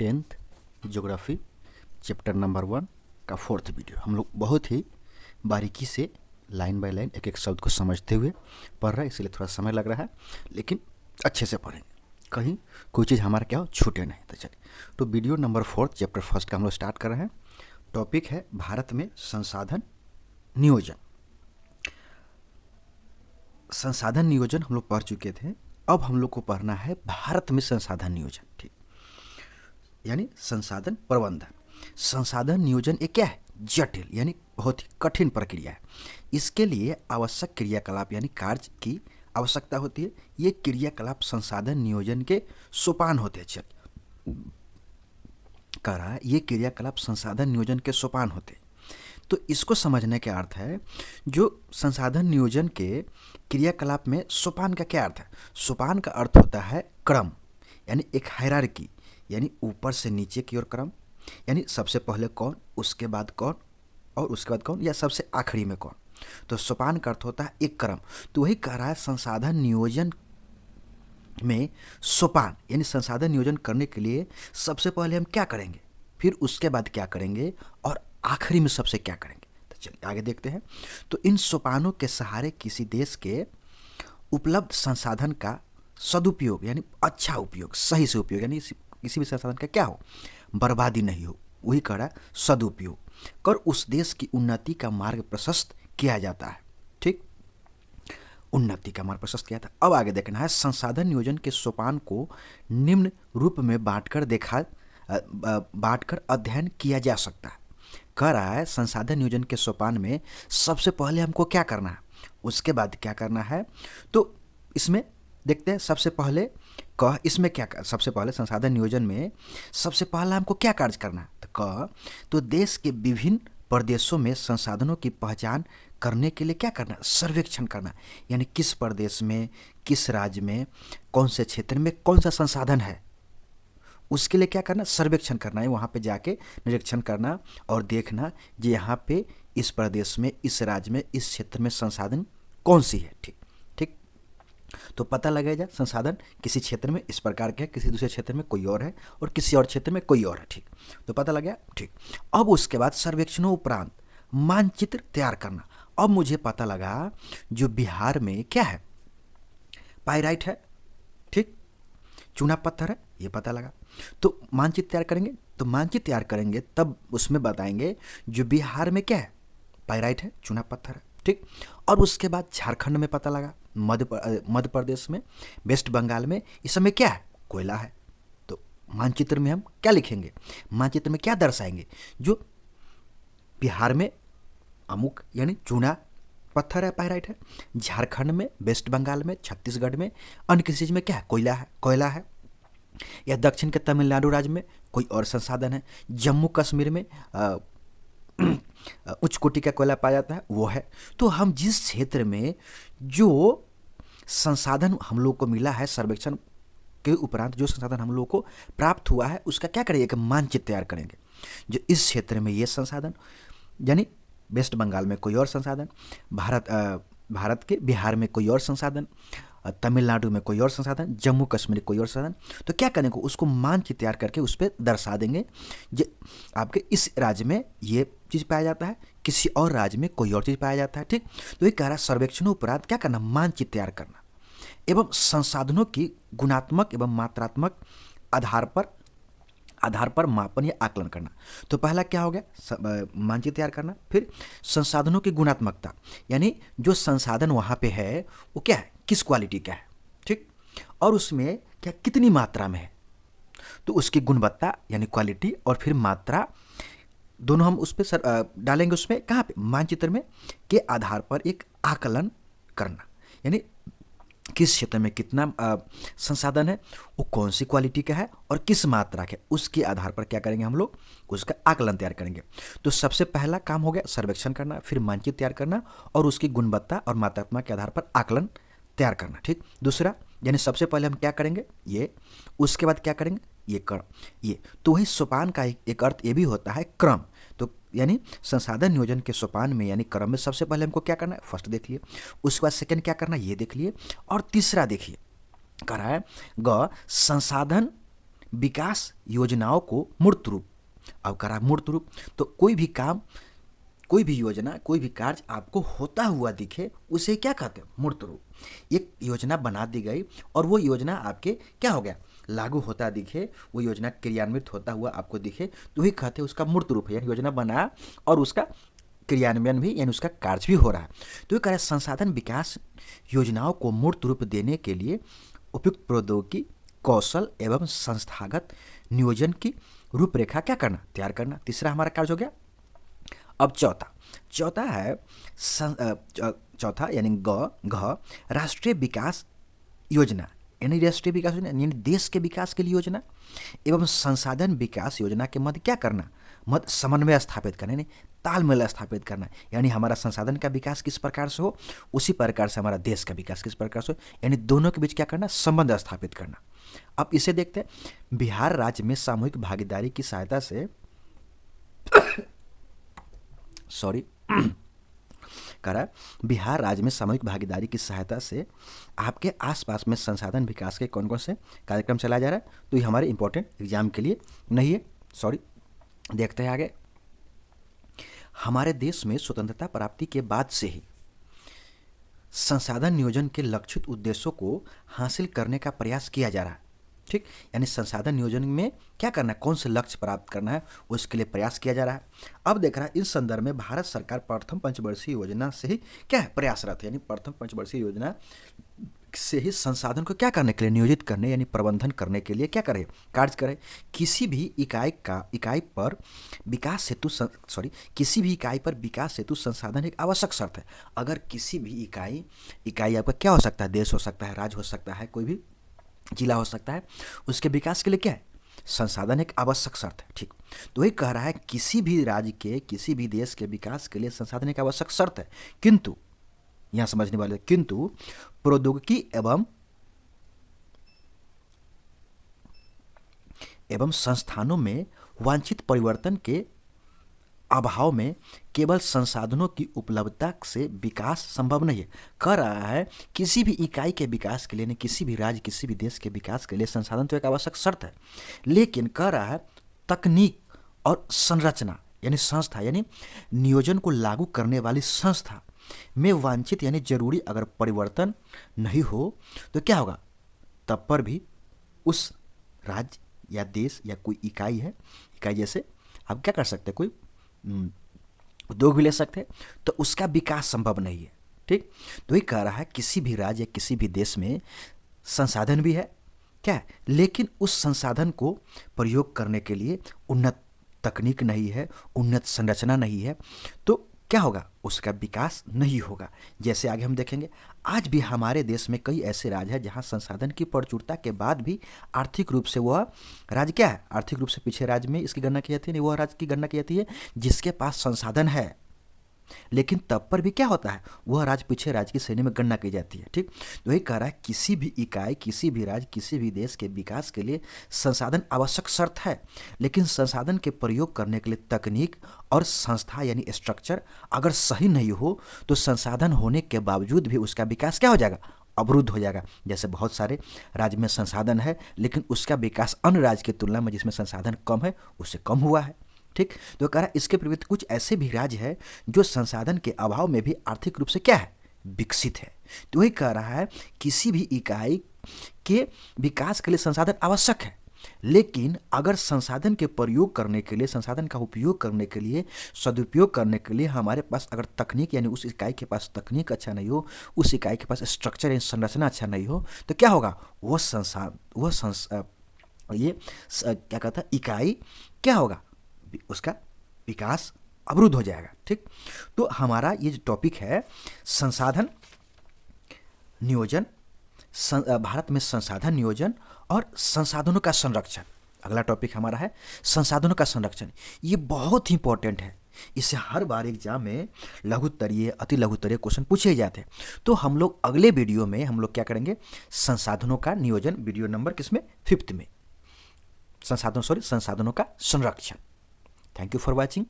10th geography chapter number 1 का 4th video. हम लोग बहुत ही बारीकी से लाइन बाय लाइन एक एक शब्द को समझते हुए पढ़ रहे हैं, इसलिए थोड़ा समय लग रहा है, लेकिन अच्छे से पढ़ेंगे, कहीं कोई चीज़ हमारा क्या हो छूटे नहीं। तो चलिए, तो वीडियो नंबर 4 चैप्टर फर्स्ट का हम लोग स्टार्ट कर रहे हैं। टॉपिक है भारत में संसाधन नियोजन। संसाधन नियोजन हम लोग पढ़ चुके थे, अब हम लोग को पढ़ना है भारत में संसाधन नियोजन। ठीक, यानी संसाधन प्रबंधन। संसाधन नियोजन एक क्या है? जटिल यानी बहुत ही कठिन प्रक्रिया है। इसके लिए आवश्यक क्रियाकलाप यानी कार्य की आवश्यकता होती है। ये क्रियाकलाप संसाधन नियोजन के सोपान होते हैं। चलिए, कह रहा है ये क्रियाकलाप संसाधन नियोजन के सोपान होते हैं। तो इसको समझने का अर्थ है, जो संसाधन नियोजन के क्रियाकलाप में सोपान का क्या अर्थ है? सोपान का अर्थ होता है क्रम, यानी एक हायरार्की, यानी ऊपर से नीचे की ओर क्रम, यानी सबसे पहले कौन, उसके बाद कौन, और उसके बाद कौन, या सबसे आखिरी में कौन। तो सोपान का अर्थ होता है एक क्रम। तो वही कह रहा है संसाधन नियोजन में सोपान, यानी संसाधन नियोजन करने के लिए सबसे पहले हम क्या करेंगे, फिर उसके बाद क्या करेंगे, और आखिरी में सबसे क्या करेंगे। तो चलिए आगे देखते हैं। तो इन सोपानों के सहारे किसी देश के उपलब्ध संसाधन का सदुपयोग यानी अच्छा उपयोग, सही से उपयोग, यानी किसी भी संसाधन का क्या हो, बर्बादी नहीं हो, वही कह रहा है सदुपयोग कर उस देश की उन्नति का मार्ग प्रशस्त किया जाता है। ठीक, उन्नति का मार्ग प्रशस्त किया था। अब आगे देखना है, संसाधन नियोजन के सोपान को निम्न रूप में बांटकर अध्ययन किया जा सकता है। कह रहा है संसाधन नियोजन के सोपान में सबसे पहले हमको क्या करना है, उसके बाद क्या करना है। तो इसमें देखते हैं, सबसे पहले इसमें क्या सबसे पहले संसाधन नियोजन में सबसे पहला हमको क्या कार्य करना है। तो देश के विभिन्न प्रदेशों में संसाधनों की पहचान करने के लिए क्या करना है, सर्वेक्षण करना, यानी किस प्रदेश में, किस राज्य में, कौन से क्षेत्र में कौन सा संसाधन है, उसके लिए क्या करना, सर्वेक्षण करना है। वहाँ पे जाके निरीक्षण करना और देखना कि यहाँ पे इस प्रदेश में, इस राज्य में, इस क्षेत्र में संसाधन कौन सी है। ठीक ठीक, तो पता लगेगा संसाधन किसी क्षेत्र में इस प्रकार के है, किसी दूसरे क्षेत्र में कोई और है, और किसी और क्षेत्र में कोई और है। ठीक, तो पता लग गया। ठीक, अब उसके बाद सर्वेक्षणों उपरांत मानचित्र तैयार करना। अब मुझे पता लगा जो बिहार में क्या है, पाइराइट है, ठीक, चूना पत्थर है, ये पता लगा। तो मानचित्र तैयार करेंगे, तो मानचित्र तैयार करेंगे तब उसमें बताएंगे जो बिहार में क्या है, पाइराइट है, चूना पत्थर है। ठीक, और उसके बाद झारखंड में पता लगा, मध्य प्रदेश में, वेस्ट बंगाल में, इस समय क्या है, कोयला है। तो मानचित्र में हम क्या लिखेंगे, मानचित्र में क्या दर्शाएंगे, जो बिहार में अमुक यानी चूना पत्थर है, पाइराइट है, झारखंड में, वेस्ट बंगाल में, छत्तीसगढ़ में, अन्य किसी चीज़ में क्या है, कोयला है, या दक्षिण के तमिलनाडु राज्य में कोई और संसाधन है, जम्मू कश्मीर में उच्च कोटि का कोयला पाया जाता है, वो है। तो हम जिस क्षेत्र में जो संसाधन हम लोग को मिला है, सर्वेक्षण के उपरांत जो संसाधन हम लोग को प्राप्त हुआ है, उसका क्या करेंगे, एक मानचित्र तैयार करेंगे। जो इस क्षेत्र में ये संसाधन, यानी वेस्ट बंगाल में कोई और संसाधन, भारत के बिहार में कोई और संसाधन, तमिलनाडु में कोई और संसाधन, जम्मू कश्मीर कोई और संसाधन। तो क्या करेंगे, उसको मानचित्र तैयार करके उस पर दर्शा देंगे, जो आपके इस राज्य में ये चीज़ पाया जाता है, किसी और राज्य में कोई और चीज़ पाया जाता है। ठीक, तो ये कह रहा है सर्वेक्षणों उपरांत क्या करना, मानचित्र तैयार करना, एवं संसाधनों की गुणात्मक एवं मात्रात्मक आधार पर मापन या आकलन करना। तो पहला क्या हो गया, मानचित्र तैयार करना। फिर संसाधनों की गुणात्मकता, यानी जो संसाधन वहाँ पे है वो क्या है, किस क्वालिटी का है, ठीक, और उसमें क्या कितनी मात्रा में है, तो उसकी गुणवत्ता यानी क्वालिटी, और फिर मात्रा, दोनों हम उस पर डालेंगे, उसमें कहाँ पे, मानचित्र में, के आधार पर एक आकलन करना, यानी किस क्षेत्र में कितना संसाधन है, वो कौन सी क्वालिटी का है और किस मात्रा के, उसके आधार पर क्या करेंगे, हम लोग उसका आकलन तैयार करेंगे। तो सबसे पहला काम हो गया सर्वेक्षण करना, फिर मानचित्र तैयार करना और उसकी गुणवत्ता और मात्रात्मक के आधार पर आकलन तैयार करना। ठीक, दूसरा यानी सबसे पहले हम क्या करेंगे, ये, उसके बाद क्या करेंगे, ये क्रम, ये। तो वही सोपान का एक अर्थ ये भी होता है क्रम। तो यानी संसाधन नियोजन के सोपान में यानी क्रम में सबसे पहले हमको क्या करना है, फर्स्ट देख लिए, उसके बाद सेकंड क्या करना है, ये देख लिए, और तीसरा देखिए, कह रहा है संसाधन विकास योजनाओं को मूर्त रूप। अब करा मूर्त रूप, तो कोई भी काम, कोई भी योजना, कोई भी कार्य आपको होता हुआ दिखे उसे क्या कहते हैं? मूर्त रूप। एक योजना बना दी गई और वो योजना आपके क्या हो गया? लागू होता दिखे, वो योजना क्रियान्वित होता हुआ आपको दिखे, तो वही कहते हैं उसका मूर्त रूप है। यानी योजना बना और उसका क्रियान्वयन भी, यानी उसका कार्य भी हो रहा है। तो ये कह रहा है संसाधन विकास योजनाओं को मूर्त रूप देने के लिए उपयुक्त प्रौद्योगिकी, कौशल एवं संस्थागत नियोजन की रूपरेखा क्या करना? तैयार करना। तीसरा हमारा कार्य हो गया। अब चौथा है चौथा यानी घ राष्ट्रीय विकास योजना, यानी राष्ट्रीय विकास योजना यानी देश के विकास के लिए योजना एवं संसाधन विकास योजना के मध्य क्या करना? मध्य समन्वय स्थापित करना, यानी तालमेल स्थापित करना। यानी हमारा संसाधन का विकास किस प्रकार से हो, उसी प्रकार से हमारा देश का विकास किस प्रकार से हो, यानी दोनों के बीच क्या करना? संबंध स्थापित करना। अब इसे देखते हैं। बिहार राज्य में सामूहिक भागीदारी की सहायता से बिहार राज्य में सामूहिक भागीदारी की सहायता से आपके आसपास में संसाधन विकास के कौन कौन से कार्यक्रम चलाया जा रहा है? तो ये हमारे इंपॉर्टेंट एग्जाम के लिए नहीं है। देखते हैं आगे। हमारे देश में स्वतंत्रता प्राप्ति के बाद से ही संसाधन नियोजन के लक्षित उद्देश्यों को हासिल करने का प्रयास किया जा रहा है। ठीक, यानी संसाधन नियोजन में क्या करना है, कौन से लक्ष्य प्राप्त करना है, उसके लिए प्रयास किया जा रहा है। अब देख रहा है इस संदर्भ में भारत सरकार प्रथम पंचवर्षीय योजना से ही क्या है? प्रयासरत है। यानी प्रथम पंचवर्षीय योजना से ही संसाधन को क्या करने के लिए? नियोजित करने यानी प्रबंधन करने के लिए क्या करे? कार्य करे। किसी भी इकाई पर विकास हेतु संसाधन एक आवश्यक शर्त है। अगर किसी भी इकाई आपका क्या हो सकता है? देश हो सकता है, राज्य हो सकता है, कोई भी जिला हो सकता है, उसके विकास के लिए क्या है? संसाधन एक आवश्यक शर्त है। ठीक, तो ये कह रहा है किसी भी राज्य के, किसी भी देश के विकास के लिए संसाधन एक आवश्यक शर्त है, किंतु यहां समझने वाले, किंतु प्रौद्योगिकी एवं संस्थानों में वांछित परिवर्तन के अभाव में केवल संसाधनों की उपलब्धता से विकास संभव नहीं है। कह रहा है किसी भी इकाई के विकास के लिए, नहीं किसी भी राज्य, किसी भी देश के विकास के लिए संसाधन तो एक आवश्यक शर्त है, लेकिन कह रहा है तकनीक और संरचना यानी संस्था, यानी नियोजन को लागू करने वाली संस्था में वांछित यानी जरूरी अगर परिवर्तन नहीं हो तो क्या होगा? तब पर भी उस राज्य या देश या कोई इकाई है, इकाई जैसे आप क्या कर सकते हैं, कोई उद्योग भी ले सकते हैं, तो उसका विकास संभव नहीं है। ठीक, तो ये कह रहा है किसी भी राज्य या किसी भी देश में संसाधन भी है क्या है, लेकिन उस संसाधन को प्रयोग करने के लिए उन्नत तकनीक नहीं है, उन्नत संरचना नहीं है, तो क्या होगा? उसका विकास नहीं होगा। जैसे आगे हम देखेंगे, आज भी हमारे देश में कई ऐसे राज्य हैं जहां संसाधन की प्रचुरता के बाद भी आर्थिक रूप से वह राज्य क्या है? आर्थिक रूप से पीछे राज्य में इसकी गणना की जाती है, नहीं वह राज्य की गणना की जाती है जिसके पास संसाधन है, लेकिन तब पर भी क्या होता है? वह राज्य पीछे राज्य की श्रेणी में गणना की जाती है। ठीक, तो यही कह रहा है किसी भी इकाई, किसी भी राज्य, किसी भी देश के विकास के लिए संसाधन आवश्यक शर्त है, लेकिन संसाधन के प्रयोग करने के लिए तकनीक और संस्था यानी स्ट्रक्चर अगर सही नहीं हो तो संसाधन होने के बावजूद भी उसका विकास क्या हो जाएगा? अवरुद्ध हो जाएगा। जैसे बहुत सारे राज्य में संसाधन है लेकिन उसका विकास अन्य राज्य की तुलना में जिसमें संसाधन कम है उससे कम हुआ है। ठीक, तो कह रहा है इसके विपरीत कुछ ऐसे भी राज्य है जो संसाधन के अभाव में भी आर्थिक रूप से क्या है? विकसित है। तो वही कह रहा है किसी भी इकाई के विकास के लिए संसाधन आवश्यक है, लेकिन अगर संसाधन के प्रयोग करने के लिए, संसाधन का उपयोग करने के लिए, सदुपयोग करने के लिए हमारे पास अगर तकनीक यानी उस इकाई के पास तकनीक अच्छा नहीं हो, उस इकाई के पास स्ट्रक्चर यानी संरचना अच्छा नहीं हो, तो क्या होगा? क्या कहता है? इकाई क्या होगा? उसका विकास अवरुद्ध हो जाएगा। ठीक, तो हमारा ये जो टॉपिक है संसाधन नियोजन, भारत में संसाधन नियोजन और संसाधनों का संरक्षण, अगला टॉपिक हमारा है संसाधनों का संरक्षण। ये बहुत ही इंपॉर्टेंट है, इससे हर बार एग्जाम में लघुत्तरीय, अति लघुत्तरीय क्वेश्चन पूछे जाते हैं। तो हम लोग अगले वीडियो में हम लोग क्या करेंगे? संसाधनों का नियोजन, वीडियो नंबर किसमें? 5th में, संसाधनों का संरक्षण। Thank you for watching.